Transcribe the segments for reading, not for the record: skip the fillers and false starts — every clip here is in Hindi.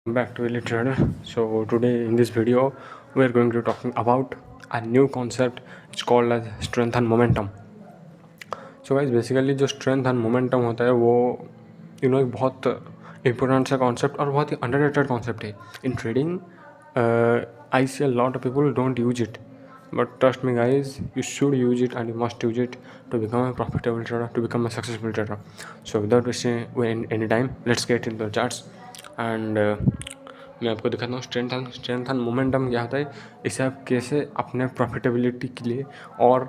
Back to Elite Trader. So today in this video we are going to talking about a new concept. It's called as strength and momentum. So guys basically जो strength and momentum होता है वो एक बहुत important सा concept और बहुत ही underrated concept है. In trading I see a lot of people don't use it, but trust me guys, you should use it and you must use it to become a profitable trader, to become a successful trader. So without wasting any time, let's get into the charts and मैं आपको दिखाता हूँ स्ट्रेंथ एंड मोमेंटम क्या होता है, इसे आप कैसे अपने प्रॉफिटेबिलिटी के लिए और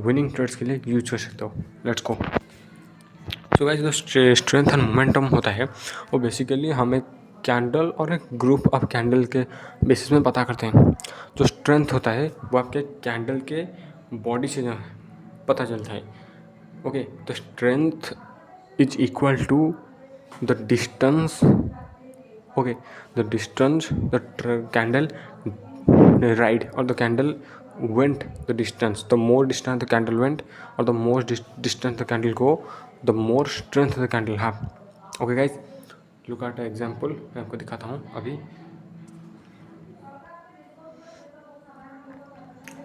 विनिंग ट्रेड्स के लिए यूज कर सकते हो. Let's go. सो गाइस जो स्ट्रेंथ एंड मोमेंटम होता है वो बेसिकली हम एक कैंडल और एक ग्रुप ऑफ कैंडल के बेसिस में पता करते हैं. जो स्ट्रेंथ होता है वो आपके कैंडल के बॉडी से पता चलता है. Okay, the strength is equal to the distance. Okay, the distance the candle ride or the candle went, the distance, the more distance the candle went or the more distance the candle go, the more strength the candle have. Okay guys, look at an example. मैं आपको दिखाता हूँ अभी.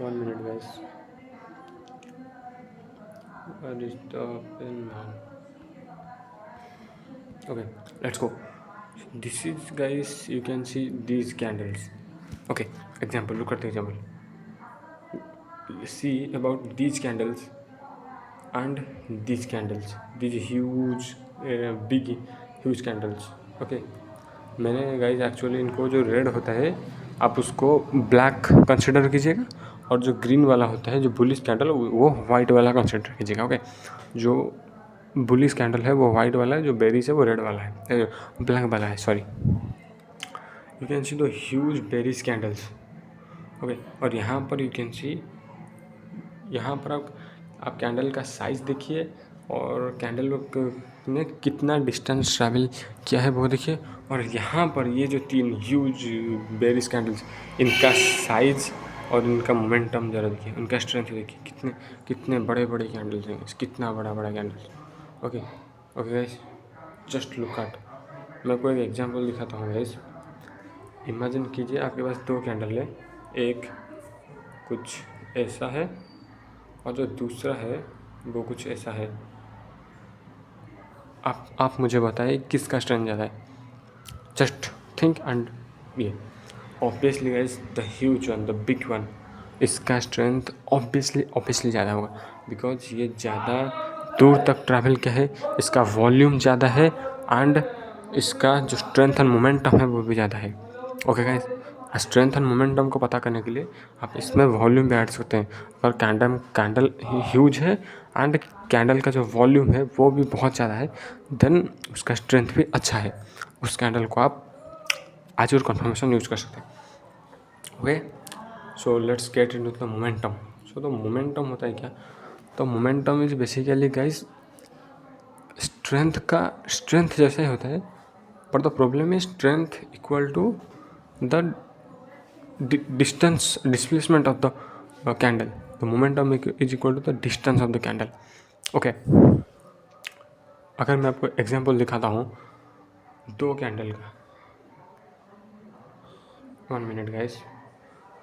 1 minute guys. Where is the pen now? Okay, let's go. This is guys, you can see these candles. Okay, example, look at the example. See about these candles and these candles, these huge big huge candles. Okay, मैंने गाइज एक्चुअली इनको जो रेड होता है आप उसको ब्लैक कंसिडर कीजिएगा और जो ग्रीन वाला होता है जो बुलिश कैंडल वो वाइट वाला कंसिडर कीजिएगा. ओके, जो बुलिश कैंडल है वो वाइट वाला है, जो बेरीज है वो रेड वाला है, ब्लैक वाला है, sorry. You can see the huge berries candles. Okay, और यहाँ पर यू कैन सी, यहाँ पर आप कैंडल का साइज़ देखिए और कैंडल ने कितना डिस्टेंस ट्रैवल किया है वो देखिए. और यहाँ पर ये जो 3 ह्यूज बेरिस कैंडल्स, इनका साइज़ और इनका मोमेंटम ज़रा देखिए, उनका स्ट्रेंथ देखिए, कितने कितने बड़े बड़े कैंडल्स हैं, कितना बड़ा बड़ा candles. Okay okay guys, just look at. मैं आपको एक एग्जांपल दिखाता हूँ गाइस. इमेजिन कीजिए आपके पास 2 कैंडल है, एक कुछ ऐसा है और जो दूसरा है वो कुछ ऐसा है. आप मुझे बताइए किसका स्ट्रेंथ ज़्यादा है. जस्ट थिंक एंड ये obviously guys the huge one, the big one, इसका स्ट्रेंथ ऑब्वियसली ज़्यादा होगा बिकॉज ये ज़्यादा दूर तक ट्रैवल किया है, इसका वॉल्यूम ज़्यादा है एंड इसका जो स्ट्रेंथ एंड मोमेंटम है वो भी ज़्यादा है. Okay guys, strength and momentum को पता करने के लिए आप इसमें वॉल्यूम भी ऐड सकते हैं. अगर कैंडल ह्यूज है एंड कैंडल का जो वॉल्यूम है वो भी बहुत ज़्यादा है, देन उसका स्ट्रेंथ भी अच्छा है. उस कैंडल को आप एज योर कन्फर्मेशन यूज कर सकते हैं. Okay, so let's get into the momentum. So the momentum होता है क्या? तो momentum is basically guys strength जैसा ही होता है, but the problem is strength equal to the distance displacement of the candle. The momentum is equal to the distance of the candle. Okay, अगर मैं आपको एग्जांपल दिखाता हूँ 2 कैंडल का. 1 मिनट गाइस,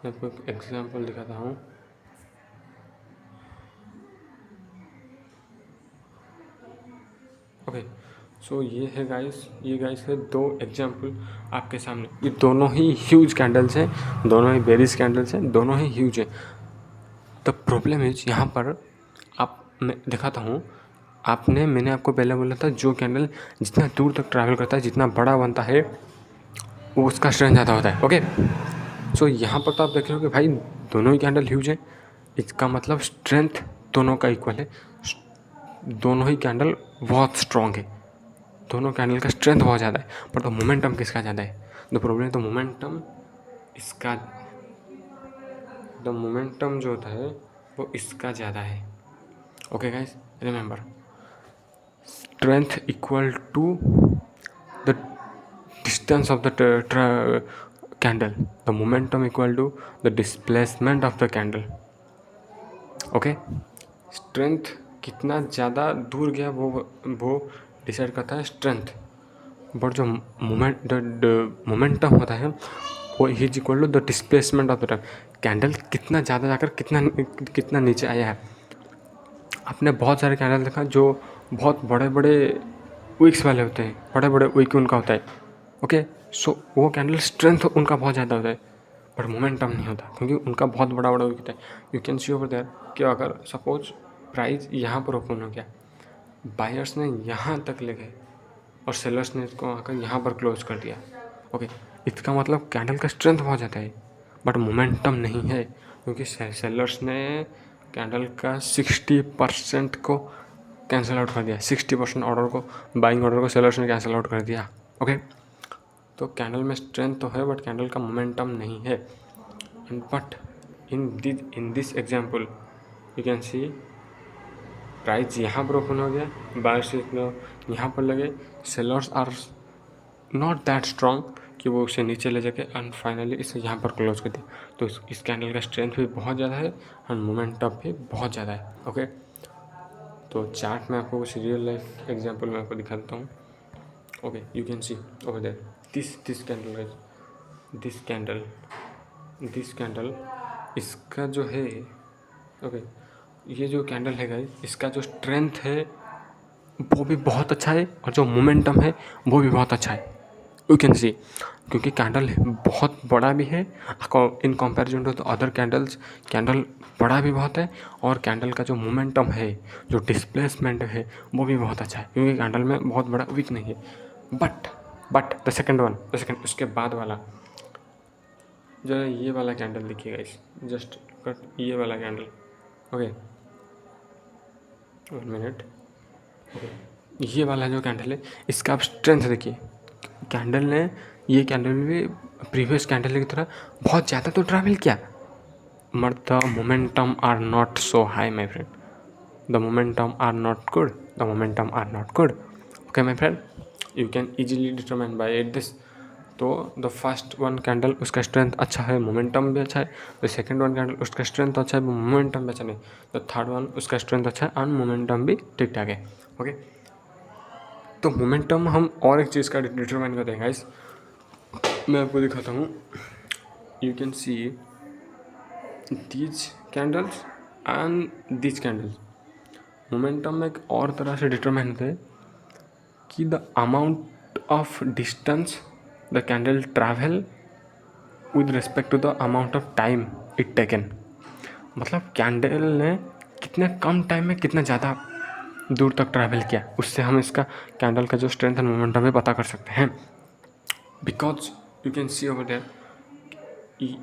मैं आपको एक एग्जांपल दिखाता हूँ. ओके, सो ये है गाइस, ये गाइस है 2 एग्जांपल आपके सामने. ये दोनों ही ह्यूज कैंडल्स हैं, दोनों ही बेरिस कैंडल्स हैं, दोनों ही ह्यूज हैं. द प्रॉब्लम इज यहाँ पर मैं दिखाता हूँ. मैंने आपको पहले बोला था जो कैंडल जितना दूर तक ट्रैवल करता है, जितना बड़ा बनता है, वो उसका स्ट्रेंथ ज़्यादा होता है. ओके, सो यहाँ पर तो आप देख रहे हो कि भाई दोनों ही कैंडल ह्यूज है, इसका मतलब स्ट्रेंथ दोनों का इक्वल है. दोनों ही कैंडल बहुत स्ट्रॉन्ग है, दोनों कैंडल का स्ट्रेंथ बहुत ज़्यादा है, पर तो मोमेंटम किसका ज़्यादा है? द प्रॉब्लम तो मोमेंटम इसका, द मोमेंटम जो होता है वो इसका ज़्यादा है. Okay guys, remember strength equal to the distance of the candle, the momentum equal to the displacement of the candle. Okay, strength कितना ज़्यादा दूर गया वो डिसाइड करता है स्ट्रेंथ, बट जो मोमेंटम होता है वो is equal to the displacement of the time. Candle कितना ज़्यादा जाकर कितना नीचे आया है। आपने बहुत सारे कैंडल देखा जो बहुत बड़े बड़े विक्स वाले होते हैं, बड़े बड़े विक उनका होता है। ओके, सो वो कैंडल स्ट्रेंथ उनका बहुत ज़्यादा होता है, बट मोमेंटम नहीं होता क्योंकि उनका बहुत बड़ा बड़ा विक होता है। You can see over there कि अगर सपोज प्राइस यहाँ पर ओपन हो गया, बायर्स ने यहाँ तक ले गए और सेलर्स ने इसको आकर यहाँ पर क्लोज कर दिया। ओके, इसका मतलब कैंडल का स्ट्रेंथ बहुत ज़्यादा है, बट मोमेंटम नहीं है क्योंकि सेलर्स ने कैंडल का 60% को कैंसिल आउट कर दिया। 60% ऑर्डर को, बाइंग ऑर्डर को सेलर्स ने कैंसिल आउट कर दिया। ओके, तो कैंडल में स्ट्रेंथ तो है बट कैंडल का मोमेंटम नहीं है। But in this example you can see price यहाँ पर ओपन हो गया, बायर्स यहाँ पर लगे, sellers are not that strong कि वो उसे नीचे ले जाके एंड फाइनली इसे यहाँ पर क्लोज कर दिया। तो इस कैंडल का स्ट्रेंथ भी बहुत ज़्यादा है एंड मोमेंटम भी बहुत ज़्यादा है। ओके, तो चार्ट में आपको कुछ रियल लाइफ एग्जांपल मैं आपको दिखा देता हूँ। Okay, you can see over there this candle इसका जो है, ओके, ये जो कैंडल है गाइस, इसका जो स्ट्रेंथ है वो भी बहुत अच्छा है और जो मोमेंटम है वो भी बहुत अच्छा है। यू कैन सी, क्योंकि कैंडल बहुत बड़ा भी है in comparison to the other candles. Candle बड़ा भी बहुत है और कैंडल का जो मोमेंटम है, जो डिस्प्लेसमेंट है वो भी बहुत अच्छा है क्योंकि कैंडल में बहुत बड़ा वीक नहीं है। बट द सेकंड उसके बाद वाला जो ये वाला कैंडल देखिएगा, इस जस्ट कट ये वाला कैंडल। Okay, 1 minute. ओके, ये वाला जो कैंडल है इसका आप स्ट्रेंथ देखिए। ये कैंडल भी प्रीवियस कैंडल की तरह बहुत ज़्यादा तो ट्रैवल किया, but the momentum are not so high my friend. The momentum are not good. Okay my friend, you can easily determine by it this. तो द फर्स्ट वन कैंडल उसका स्ट्रेंथ अच्छा है, मोमेंटम भी अच्छा है। द सेकेंड वन कैंडल उसका स्ट्रेंथ अच्छा है, मोमेंटम भी अच्छा नहीं। द थर्ड वन उसका स्ट्रेंथ अच्छा है एंड मोमेंटम भी ठीक ठाक है। ओके, तो मोमेंटम हम और एक चीज़ का डिटरमाइन करते हैं गाइस, मैं आपको दिखाता हूँ। You can see these candles and these candles. Momentum एक और तरह से डिटरमाइन होता है कि the amount of distance the candle travel with respect to the amount of time it taken. मतलब कैंडल ने कितने कम टाइम में कितना ज़्यादा दूर तक ट्रैवल किया, उससे हम इसका कैंडल का जो स्ट्रेंथ एंड मोमेंटम है पता कर सकते हैं। Because you can see over there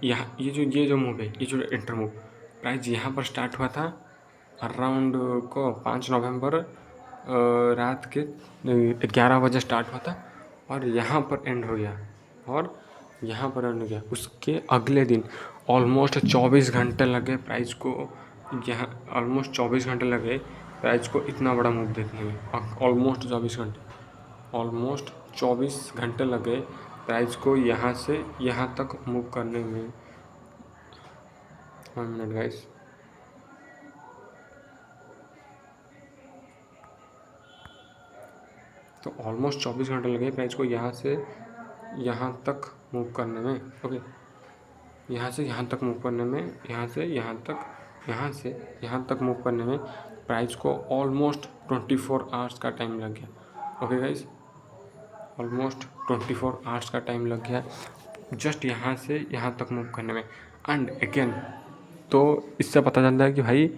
यहाँ ये जो मूव है, ये जो इंटर मूव प्राइस यहाँ पर स्टार्ट हुआ था अराउंड को 5 नवंबर रात के 11 बजे स्टार्ट हुआ था और यहाँ पर एंड हो गया। उसके अगले दिन ऑलमोस्ट 24 घंटे लगे प्राइस को, यहाँ ऑलमोस्ट 24 घंटे लगे प्राइस को इतना बड़ा मूव देखने में। ऑलमोस्ट 24 घंटे लगे प्राइस को यहाँ से यहाँ तक मूव करने में। 1 मिनट गाइस, तो ऑलमोस्ट 24 घंटे लगे प्राइस को यहाँ से यहाँ तक मूव करने में। ओके, यहाँ से यहाँ तक मूव करने में, यहाँ से यहाँ तक मूव करने में प्राइस को ऑलमोस्ट 24 आवर्स का टाइम लग गया। ओके गाइस, ऑलमोस्ट 24 आवर्स का टाइम लग गया जस्ट यहाँ से यहाँ तक मूव करने में। एंड अगेन तो इससे पता चलता है कि भाई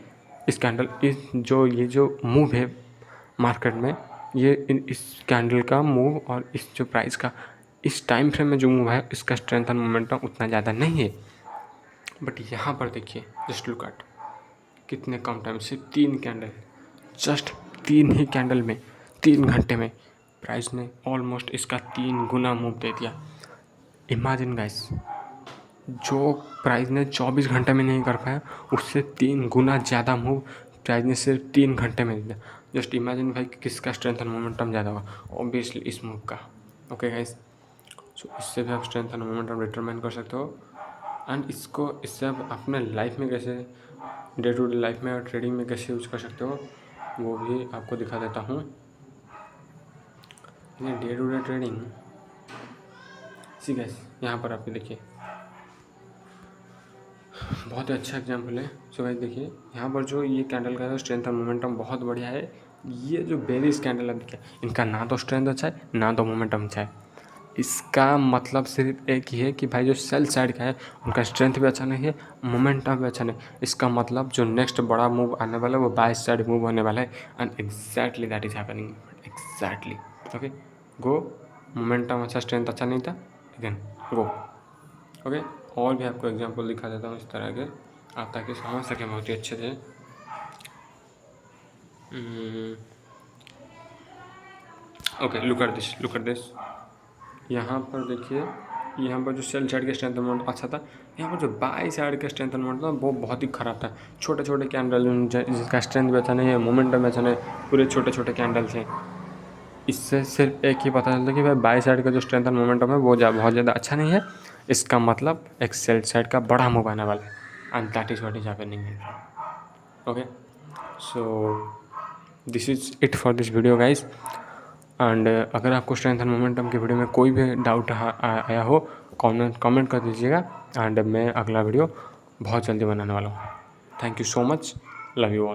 ये जो मूव है मार्केट में, इस कैंडल का मूव और इस जो प्राइस का इस टाइम फ्रेम में जो मूव है इसका स्ट्रेंथ एंड मोमेंटम उतना ज़्यादा नहीं है। बट यहाँ पर देखिए, जस्ट लुक एट कितने कम टाइम से 3 कैंडल, जस्ट 3 ही कैंडल में 3 घंटे में प्राइस ने ऑलमोस्ट इसका 3 गुना मूव दे दिया। इमेजिन गाइस, जो प्राइस ने 24 घंटे में नहीं कर पाया उससे 3 गुना ज़्यादा मूव प्राइस ने सिर्फ 3 घंटे में दिया। जस्ट इमेजिन भाई किसका स्ट्रेंथ एंड मोमेंटम ज़्यादा होगा, ऑब्वियसली इस मूव का। ओके गाइस, सो इससे भी आप स्ट्रेंथ एंड मोमेंटम डिटरमाइन कर सकते हो एंड इससे आप अपने लाइफ में कैसे डे टू डे लाइफ में और ट्रेडिंग में कैसे यूज कर सकते हो वो भी आपको दिखा देता हूँ। ये day to day trading see guys, यहाँ पर आप देखिए बहुत ही अच्छा एग्जाम्पल है। सो गाइस देखिए यहाँ पर जो ये कैंडल का स्ट्रेंथ और मोमेंटम बहुत बढ़िया है। ये जो बेरिश कैंडल है देखिए, इनका ना तो स्ट्रेंथ अच्छा है ना तो मोमेंटम अच्छा है। इसका मतलब सिर्फ एक ही है कि भाई जो सेल साइड का है उनका स्ट्रेंथ भी अच्छा नहीं है, मोमेंटम भी अच्छा नहीं। इसका मतलब जो नेक्स्ट बड़ा मूव आने वाला है वो बाय साइड मूव होने वाला है, and exactly that is happening exactly. Okay go, momentum अच्छा स्ट्रेंथ अच्छा नहीं था, अगेन गो। ओके और भी आपको एग्जांपल दिखा देता हूँ इस तरह के, आप ताकि समझ सकें बहुत ही अच्छे से। Okay look at this. यहाँ पर देखिए, यहाँ पर जो सेल साइड का स्ट्रेंथ अमाउंट अच्छा था, यहाँ पर जो बाई साइड का स्ट्रेंथ अमाउंट था वो बहुत ही ख़राब था। छोटे छोटे कैंडल जिसका स्ट्रेंथ भी अच्छा नहीं है, मोमेंटम भी अच्छा नहीं, पूरे छोटे छोटे कैंडल्स हैं। इससे सिर्फ एक ही पता चलता है कि भाई बाई साइड का जो स्ट्रेंथ और मोमेंटम है वो बहुत ज़्यादा अच्छा नहीं है। इसका मतलब एक सेल साइड का बड़ा मूव आने वाला है, and that is what is happening. Okay so this is it for this video guys. And अगर आपको स्ट्रेंथ एंड मोमेंटम की वीडियो में कोई भी डाउट आया हो, कमेंट कर दीजिएगा, एंड मैं अगला वीडियो बहुत जल्दी बनाने वाला हूँ। Thank you so much, love you all.